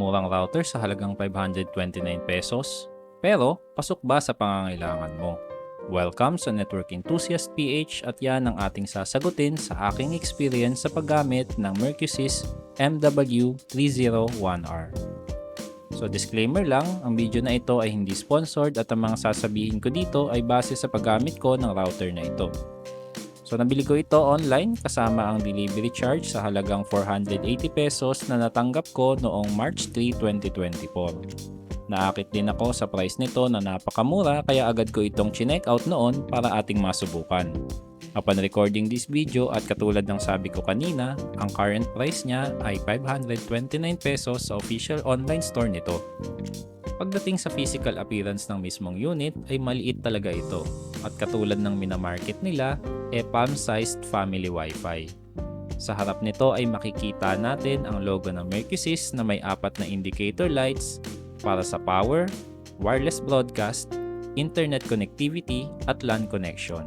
murang router sa halagang 529 pesos? Pero, pasok ba sa pangangailangan mo? Welcome sa Network Enthusiast PH at yan ang ating sasagutin sa aking experience sa paggamit ng Mercusys MW301R. So disclaimer lang, ang video na ito ay hindi sponsored at ang mga sasabihin ko dito ay base sa paggamit ko ng router na ito. So nabili ko ito online kasama ang delivery charge sa halagang 480 pesos na natanggap ko noong March 3, 2024. Naakit din ako sa price nito na napakamura kaya agad ko itong chinek out noon para ating masubukan. Upon recording this video at katulad ng sabi ko kanina, ang current price niya ay 529 pesos sa official online store nito. Pagdating sa physical appearance ng mismong unit ay maliit talaga ito at katulad ng minamarket nila, palm-sized family Wi-Fi. Sa harap nito ay makikita natin ang logo ng Mercusys na may 4 na indicator lights para sa power, wireless broadcast, internet connectivity at LAN connection.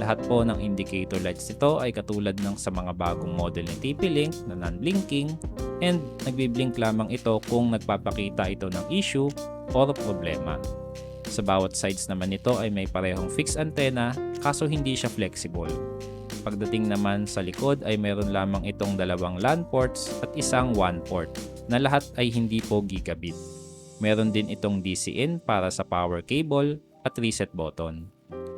Lahat po ng indicator lights nito ay katulad ng sa mga bagong model ni TP-Link na non-blinking and nagbiblink lamang ito kung nagpapakita ito ng issue o problema. Sa bawat sides naman nito ay may parehong fixed antenna kaso hindi siya flexible. Pagdating naman sa likod ay meron lamang itong 2 LAN ports at isang WAN port na lahat ay hindi po gigabit. Meron din itong DC-in para sa power cable at reset button.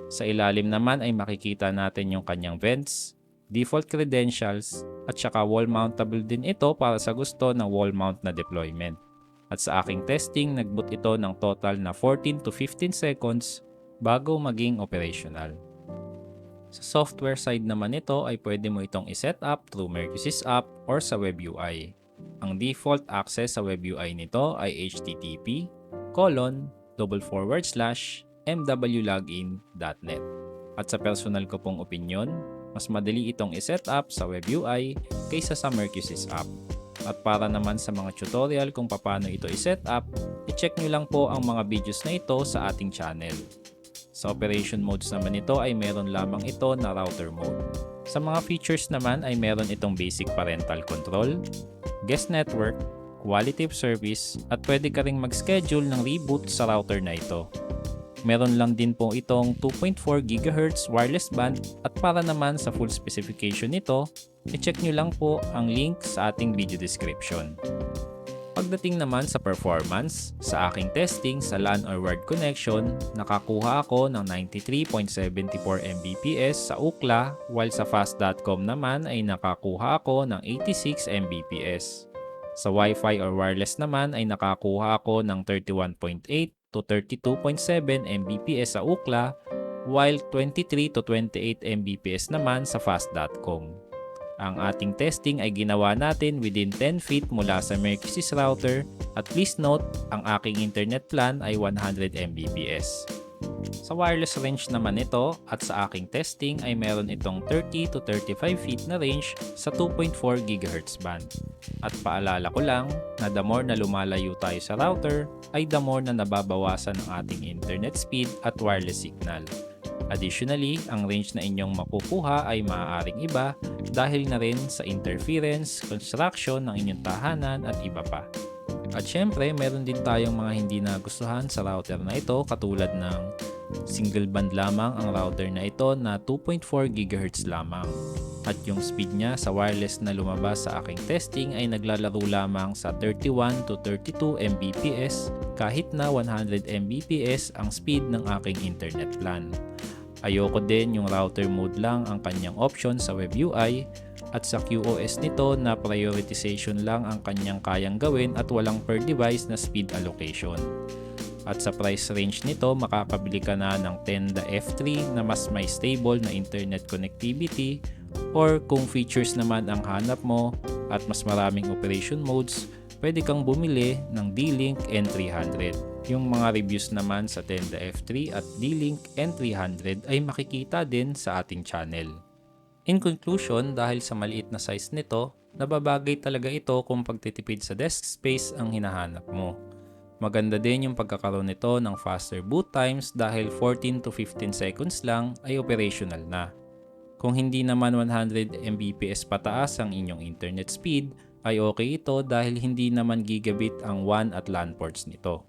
Sa ilalim naman ay makikita natin yung kanyang vents, default credentials, at saka wall mountable din ito para sa gusto ng wall mount na deployment. At sa aking testing, nagboot ito ng total na 14 to 15 seconds bago maging operational. Sa software side naman nito ay pwede mo itong iset up through Mercusys app or sa web UI. Ang default access sa web UI nito ay http://mwlogin.net. At sa personal ko pong opinyon, mas madali itong iset up sa web UI kaysa sa Mercusys app. At para naman sa mga tutorial kung paano ito iset up, i-check nyo lang po ang mga videos na ito sa ating channel. Sa operation modes naman ito ay meron lamang ito na router mode. Sa mga features naman ay meron itong basic parental control, guest network, quality of service, at pwede ka ring mag-schedule ng reboot sa router na ito. Meron lang din po itong 2.4 GHz wireless band at para naman sa full specification nito, i-check nyo lang po ang link sa ating video description. Pagdating naman sa performance, sa aking testing sa LAN or wired connection, nakakuha ako ng 93.74 Mbps sa Ookla, while sa fast.com naman ay nakakuha ako ng 86 Mbps. Sa Wi-Fi or wireless naman ay nakakuha ako ng 31.8 to 32.7 Mbps sa Ookla, while 23 to 28 Mbps naman sa fast.com. Ang ating testing ay ginawa natin within 10 feet mula sa Mercusys router at please note, ang aking internet plan ay 100 Mbps. Sa wireless range naman ito at sa aking testing ay meron itong 30 to 35 feet na range sa 2.4 GHz band. At paalala ko lang na the more na lumalayo tayo sa router ay the more na nababawasan ang ating internet speed at wireless signal. Additionally, ang range na inyong makukuha ay maaaring iba dahil na rin sa interference, construction ng inyong tahanan at iba pa. At syempre, meron din tayong mga hindi nagustuhan sa router na ito katulad ng single band lamang ang router na ito na 2.4 GHz lamang. At yung speed niya sa wireless na lumabas sa aking testing ay naglalaro lamang sa 31 to 32 Mbps kahit na 100 Mbps ang speed ng aking internet plan. Ayoko din yung router mode lang ang kanyang option sa web UI at sa QoS nito na prioritization lang ang kanyang kayang gawin at walang per device na speed allocation. At sa price range nito makakabili ka na ng Tenda F3 na mas may stable na internet connectivity or kung features naman ang hanap mo at mas maraming operation modes, pwede kang bumili ng D-Link N300. Yung mga reviews naman sa Tenda F3 at D-Link N300 ay makikita din sa ating channel. In conclusion, dahil sa maliit na size nito, nababagay talaga ito kung pagtitipid sa desk space ang hinahanap mo. Maganda din yung pagkakaroon nito ng faster boot times dahil 14 to 15 seconds lang ay operational na. Kung hindi naman 100 Mbps pataas ang inyong internet speed, ay okay ito dahil hindi naman gigabit ang WAN at LAN ports nito.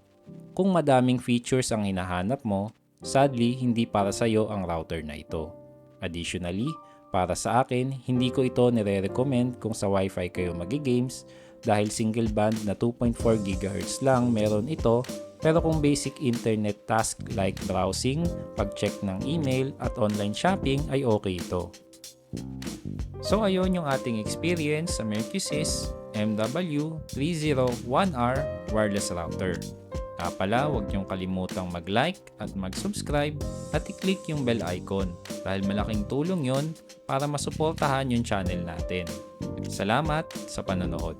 Kung madaming features ang hinahanap mo, sadly hindi para sa iyo ang router na ito. Additionally, para sa akin, hindi ko ito nire-recommend kung sa Wi-Fi kayo magi-games dahil single band na 2.4 GHz lang meron ito, pero kung basic internet task like browsing, pag-check ng email at online shopping ay okay ito. So ayun yung ating experience sa Mercusys MW301R wireless router. Pala, huwag niyong kalimutang mag-like at mag-subscribe at i-click yung bell icon dahil malaking tulong yon para masuportahan yung channel natin. Salamat sa panonood.